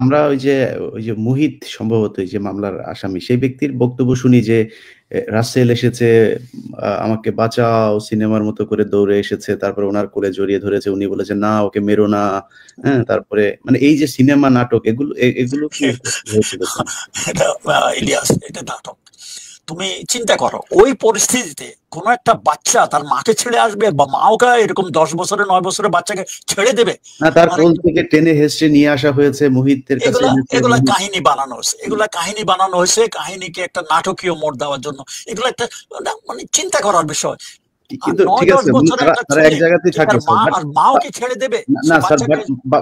আমরা ওই যে মুহিত সম্ভবত এই যে মামলার আসামি, সেই ব্যক্তির বক্তব্য শুনি যে রাসেল এসেছে, আমাকে বাঁচাও সিনেমার মতো করে দৌড়ে এসেছে, তারপরে ওনার কোলে জড়িয়ে ধরেছে, উনি বলেছেন না ওকে মেরো না। হ্যাঁ, তারপরে মানে এই যে সিনেমা নাটক এগুলো কি হয়েছিল? এটা ইলিয়াস, এটা নাটক। তুমি চিন্তা করো ওই পরিস্থিতিতে কোন একটা বাচ্চা তার মাকে ছেড়ে আসবে, বা মা ওকে এরকম 10 বছরের 9 বছরের বাচ্চাকে ছেড়ে দেবে? না, তার কোল থেকে টেনে হেসড়ে নিয়ে আসা হয়েছে, মুহিতের কাছে এগুলা কাহিনী বানানো হয়েছে, এগুলা কাহিনী বানানো হয়েছে, কাহিনীকে একটা নাটকীয় মোড় দেওয়ার জন্য। এগুলো একটা মানে চিন্তা করার বিষয়। কিন্তু ঠিক আছে, তারা এক জায়গাতেই থাকে আর মাও কি ছেড়ে দেবে? না স্যার,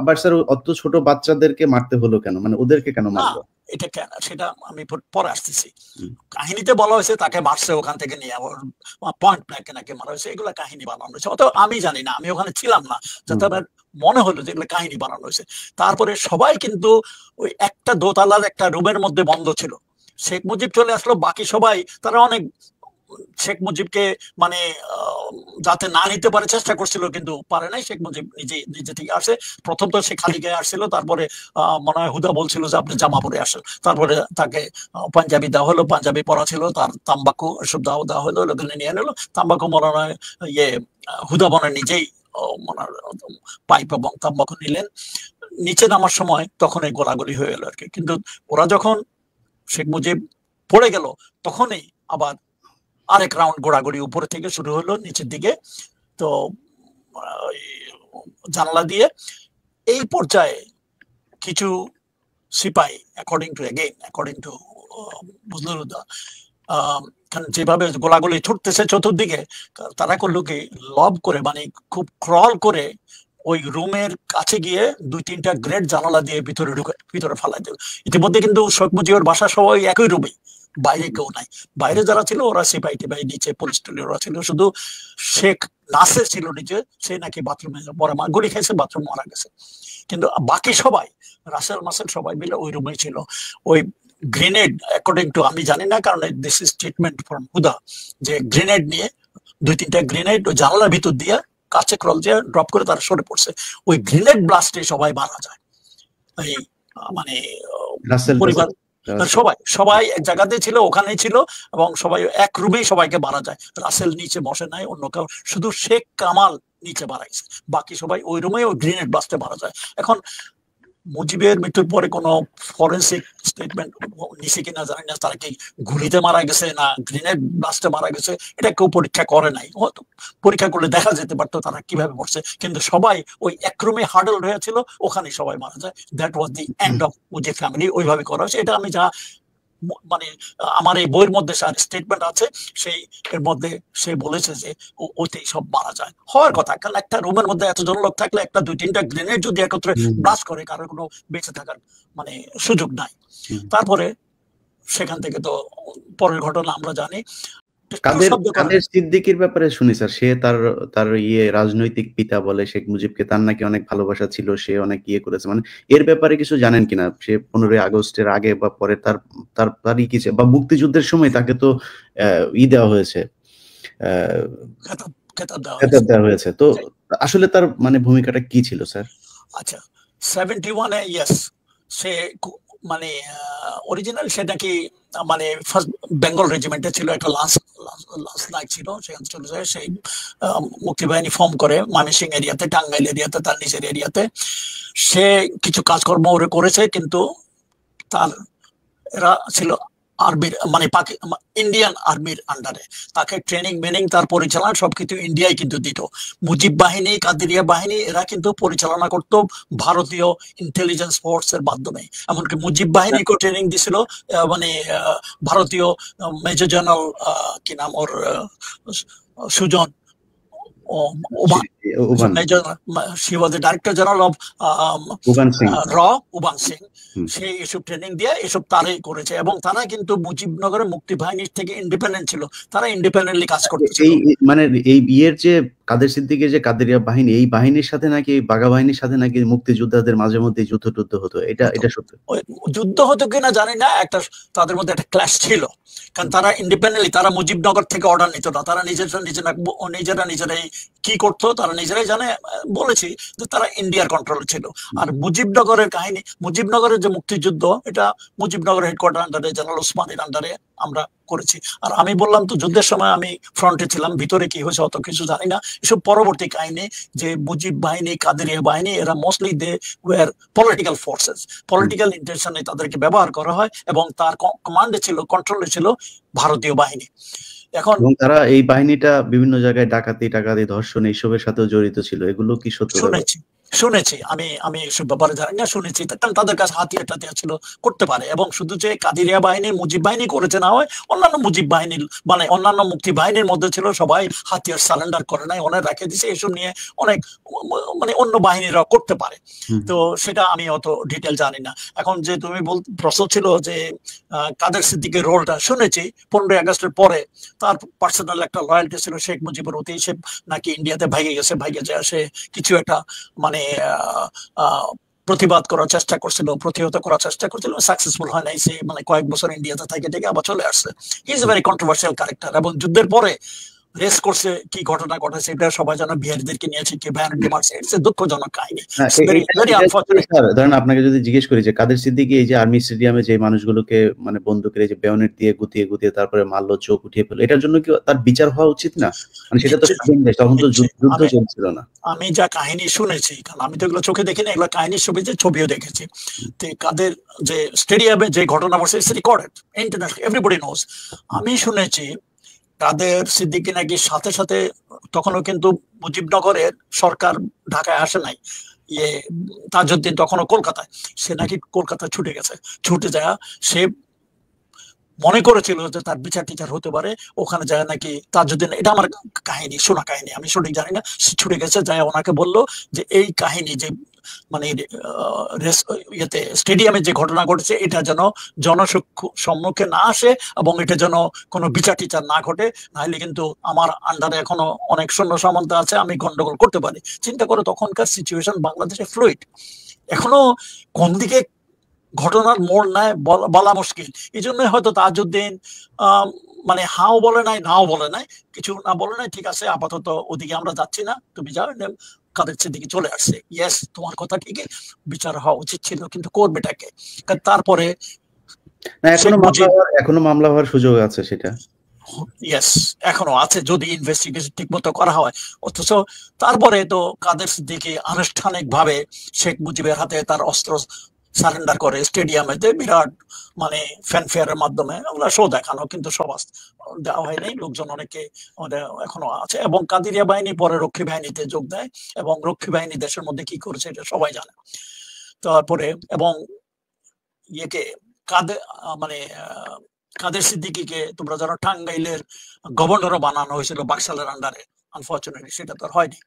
বাট স্যার অত ছোট বাচ্চাদেরকে মারতে হলো কেন? মানে ওদেরকে কেন মারলো? এটা কেন সেটা আমি পরে আসতেছি। কাহিনীতে বলা হয়েছে তাকে মারছে, ওখান থেকে নিয়ে পয়েন্ট ব্ল্যাঙ্কে নাকি মারা হয়েছে, এগুলা কাহিনী বানানো হয়েছে। অত আমি জানি না, আমি ওখানে ছিলাম না, যাতে আমার মনে হলো যে এগুলো কাহিনী বানানো হয়েছে। তারপরে সবাই কিন্তু ওই একটা দোতলার একটা রুমের মধ্যে বন্ধ ছিল। শেখ মুজিব চলে আসলো, বাকি সবাই তারা অনেক শেখ মুজিবকে মানে যাতে না নিতে পারে চেষ্টা করছিল, কিন্তু পারে নাই। শেখ মুজিব নিজে থেকে আসে। প্রথম তো সে খালি গায়ে আসছিল, তারপরে মনে হয় হুদা বলছিল যে আপনি জামা পরে আসেন, তারপরে তাকে পাঞ্জাবি দেওয়া হলো, পাঞ্জাবি পরা ছিল, তার তাম্বাকু এসব দেওয়া হলো, ওখানে নিয়ে নিলো। তাম্বাকু মনে হয় হুদা বনে নিজেই পাইপ এবং তাম্বাকু নিলেন। নিচে নামার সময় তখন এই গোলাগুলি হয়ে গেল আর কি। কিন্তু ওরা যখন শেখ মুজিব পড়ে গেল, তখনই আবার আরেক রাউন্ড গোড়াগড়ি উপরে থেকে শুরু হলো নিচের দিকে, তো জানলা দিয়ে। এই পর্যায়ে কিছু সিপাহী অ্যাকর্ডিং টু বজলুরুদ্দা, যেভাবে গোলাগুলি ছুটতেছে চতুর্দিকে, তারা করলো কি লব করে, মানে খুব ক্রল করে ওই রুমের কাছে গিয়ে 2-3টা গ্রেড জানালা দিয়ে ভিতরে ফালাই দিল। ইতিমধ্যে কিন্তু শেখ মুজিবের বাসা সবাই একই রুমে, বাইরে কেউ নাই। বাইরে যারা ছিল ওরা সিপাহী টিপাহী, নিচে পুলিশ টুলি ওরা ছিল, শুধু শেখ নাসের ছিল নিচে, সে নাকি বাথরুমে পরে গুলি খাইছে, বাথরুম মারা গেছে। কিন্তু বাকি সবাই রাসেল মাসেল সবাই মিলে ওই রুমে ছিল। ওই গ্রেনেড, অ্যাকর্ডিং টু, আমি জানি না কারণ দিস ইজ স্টেটমেন্ট ফ্রম হুদা, যে গ্রেনেড নিয়ে 2-3টা গ্রেনেড ওই জানালার ভিতর দিয়ে কাছে ক্রল দিয়ে ড্রপ করে তারা সরে পড়ছে। ওই গ্রেনেড ব্লাস্টে সবাই মারা যায়। এই মানে পরিবার সবাই এক জায়গাতে ছিল, ওখানেই ছিল, এবং সবাই এক রুমেই সবাইকে মারা যায়। রাসেল নিচে বসে নাই, অন্য কেউ, শুধু শেখ কামাল নিচে মারাইছে, বাকি সবাই ওই রুমে ওই গ্রেনেড ব্লাস্টে মারা যায়। এখন মুজিবের মৃত্যুর পরে কোনো ফরেন্সিক স্টেটমেন্ট নিছে কিনা জানি না, তারা কি গুলিতে মারা গেছে না গ্রেনেড ব্লাস্টে মারা গেছে, এটা কেউ পরীক্ষা করে নাই। পরীক্ষা করলে দেখা যেতে পারতো তারা কিভাবে মরছে, কিন্তু সবাই ওই এক রুমে হার্ডল হয়েছিল, ওখানে সবাই মারা যায়। That was the end of Mujib family, ওইভাবে করা হয়েছে। এটা আমি যা মানে আমার এই বইয়ের মধ্যে স্টেটমেন্ট আছে, সেই এর মধ্যে সে বলেছে যে ওতেই সব মারা যায়। হওয়ার কথা, কারণ একটা রুমের মধ্যে এতজন লোক থাকলে একটা 2-3টা গ্রেনেড যদি একত্রে ব্লাস্ট করে, কারোর কোনো বেঁচে থাকার মানে সুযোগ নাই। তারপরে সেখান থেকে তো পরের ঘটনা আমরা জানি। কাদের সিদ্দিকীর ব্যাপারে শুনি স্যার, সে তার রাজনৈতিক পিতা বলে শেখ মুজিবকে, তার নাকি অনেক ভালোবাসা ছিল, সে অনেক করেছে, মানে এর ব্যাপারে কিছু জানেন কিনা? সে 15ই আগস্টের আগে বা পরে তারই কিছু, বা মুক্তিযুদ্ধের সময় তাকে তো দেওয়া হয়েছে, খেতাব দেওয়া হয়েছে, তো আসলে তার মানে ভূমিকাটা কি ছিল স্যার? আচ্ছা, 71-এ ইয়েস, সে মানে অরিজিনাল সে নাকি মানে ফার্স্ট বেঙ্গল রেজিমেন্টে ছিল, একটা লাস্ট নাইট ছিল, সেখানে চলে যায়। সেই মুক্তিবাহিনী ফর্ম করে ময়মনসিংহ এরিয়াতে, টাঙ্গাইল এরিয়াতে, তার নিচের এরিয়াতে সে কিছু কাজকর্ম করেছে, কিন্তু তার এরা ছিল আর্মির মানে ইন্ডিয়ান আর্মির আন্ডারে, তাকে ট্রেনিং মেনিং তার পরিচালনা সবকিছু ইন্ডিয়ায় কিন্তু দিত। মুজিব বাহিনী, কাদেরিয়া বাহিনী এরা কিন্তু পরিচালনা করত ভারতীয় ইন্টেলিজেন্স ফোর্স এর মাধ্যমে। এমনকি মুজিব বাহিনীকে ট্রেনিং দিছিল মানে ভারতীয় মেজর জেনারেল কি নাম ওর, Sujan she was the Director General of Uban Singh. সে এসব ট্রেনিং দিয়ে এসব তারাই করেছে, এবং তারা কিন্তু মুজিবনগরের মুক্তি বাহিনীর থেকে ইন্ডিপেন্ডেন্ট ছিল, তারা ইন্ডিপেন্ডেন্টলি কাজ করতেছিল। মানে এই যে কাদের সিদ্দিকের যে কাদেরিয়া বাহিনী, এই বাহিনীর সাথে নাকি বাঘা বাহিনীর সাথে নাকি মুক্তিযোদ্ধাদের মাঝে মধ্যে যুদ্ধ হতো, এটা সত্য? যুদ্ধ হতো কিনা জানি না, একটা তাদের মধ্যে একটা ক্ল্যাশ ছিল। কারণ তারা ইন্ডিপেন্ডেন্টলি, তারা মুজিবনগর থেকে অর্ডার নিত না, তারা নিজেরাই কি করতো তারা নিজেরাই জানে। বলেছি যে তারা ইন্ডিয়ার কন্ট্রোল ছিল। আর মুজিবনগরের কাহিনী, মুজিবনগরের যে মুক্তিযুদ্ধ, এটা মুজিবনগরের হেডকোয়ার্টার আন্ডারে, জেনারেল ওসমানীর আন্ডারে আমরা করেছি। আর আমি বললাম তো যুদ্ধের সময় আমি ফ্রন্টে ছিলাম, ভিতরে কি হয়েছে অত কিছু জানি না, এসব পরবর্তী কাহিনী। যে মুজিব বাহিনী, কাদেরিয়া বাহিনী, এরা mostly they were political forces, political ইন্টেনশনে তাদেরকে ব্যবহার করা হয়, এবং তার কমান্ডে ছিল, কন্ট্রোলে ছিল ভারতীয় বাহিনী। এখন তারা এই বাহিনীটা বিভিন্ন জায়গায় ডাকাতি, ধর্ষণ এইসবের সাথেও জড়িত ছিল, এগুলো কি সত্য? শুনেছি আমি এসব ব্যাপারে জানি না, শুনেছি। কারণ তাদের কাছে হাতিয়ার টাতিয়ার ছিল, করতে পারে। এবং শুধু যে কাদিরিয়া বাহিনী, মুজিব বাহিনী করেছে না হয়, অন্যান্য মুজিব বাহিনীর মানে অন্যান্য মুক্তি বাহিনীর মধ্যে ছিল, সবাই হাতিয়ার সারেন্ডার করে নাই, অনেক রেখে দিছে। এসব নিয়ে অনেক মানে অন্য বাহিনীরা করতে পারে, তো সেটা আমি অত ডিটেল জানি না। এখন যে তুমি প্রশ্ন ছিল যে কাদের সিদ্দিকের রোলটা, শুনেছি 15ই আগস্টের পরে তার পার্সোনাল একটা লয়্যালটি ছিল শেখ মুজিবের প্রতি। সে নাকি ইন্ডিয়াতে ভাইগে গেছে, ভাইগে যায় সে কিছু একটা মানে প্রতিবাদ করার চেষ্টা করছিল, প্রতিহত করার চেষ্টা করছিল, সাকসেসফুল হয় নাই। সে মানে কয়েক বছর ইন্ডিয়াতে থেকে আবার চলে আসছে। He is a very controversial character. এবং যুদ্ধের পরে রেস করছে, কি ঘটনা ঘটেছে এটা সবাই জানে, বিহারিদেরকে নিয়েছে, কি ভয়ানক মারছে। ইটস এ দুঃখজনক কাহিনী, ভেরি আনফরচুনেট। ধরেন আপনাকে যদি জিজ্ঞেস করি যে কাদের সিদ্দিকী এই যে আর্মি স্টেডিয়ামে যে মানুষগুলোকে মানে বন্দুকের এই যে বেয়নেট দিয়ে গুতিয়ে তারপরে মারলো, চোখ উঠিয়ে ফেললো, এটার জন্য কি তার বিচার হওয়া উচিত না? মানে সেটা তো স্বাধীন দেশ, তখন তো যুদ্ধ চলছিল না। আমি যা কাহিনী শুনেছি, কারণ আমি তো এগুলো চোখে দেখিনি, এগুলো কাহিনীর ছবিও দেখেছি। তো কাদের যে স্টেডিয়ামে যে ঘটনা ঘটছে, it's recorded international, everybody knows. আমি শুনেছি কাদের সিদ্দিকী নাকি সাথে সাথে, তখনও কিন্তু মুজিবনগরের সরকার ঢাকায় আসে নাই, তাজউদ্দিন তখনও কলকাতায়, সে নাকি কলকাতায় ছুটে যায়। সে মনে করেছিল যে তার বিচার টিচার হতে পারে, ওখানে যায় নাকি তাজউদ্দিন, এটা আমার কাহিনী, শোনা কাহিনী, আমি সঠিক জানি না। সে ছুটে গেছে, যায় ওনাকে বললো যে এই কাহিনী যে মানে স্টেডিয়ামে যে ঘটনা ঘটেছে, এটা যেন জনসম্মুখে না আসে, এবং এটা যেন কোনো বিচার টিচার না ঘটে, নাহলে কিন্তু আমার আন্ডারে এখনো অনেক সৈন্য সামন্ত আছে, আমি গন্ডগোল করতে পারি। চিন্তা করে তখনকার সিচুয়েশন বাংলাদেশে ফ্লুইড, এখনো কোন দিকে ঘটনার মোড় নেয় বলা মুশকিল। এই জন্যই হয়তো তাজউদ্দিন মানে হাও বলে নাই, নাও বলে নাই, কিছু না বলে নাই, ঠিক আছে আপাতত ওদিকে আমরা যাচ্ছি না, তুমি যাও। কাদের সিদ্দিকী চলে আসছে। ইয়েস, তোমার কথা ঠিকই, বিচার হওয়া উচিত ছিল, কিন্তু করবেটাকে? তারপরে এখনো মামলা হওয়ার সুযোগ আছে সেটা। ইয়েস, এখনো আছে যদি ইনভেস্টিগেশন ঠিক মতো করা হয়। অথচ তারপরে তো কাদের সিদ্দিকী আনুষ্ঠানিকভাবে শেখ মুজিবের হাতে তার অস্ত্র সারেন্ডার করে স্টেডিয়ামেতে, বিরাট মানে ফ্যানফেয়ারের মাধ্যমে ওগুলা শো দেখানো, কিন্তু সব দেওয়া হয়নি। লোকজন অনেকে এখনো আছে। এবং কাদিরিয়া বাহিনী পরে রক্ষী বাহিনীতে যোগ দেয়, এবং রক্ষী বাহিনী দেশের মধ্যে কি করেছে এটা সবাই জানে। তারপরে এবং কাদের সিদ্দিকীকে তোমরা জানো টাঙ্গাইলের গভর্নরও বানানো হয়েছিল বাকশালের আন্ডারে। আনফরচুনেটলি সেটা তো আর হয়নি।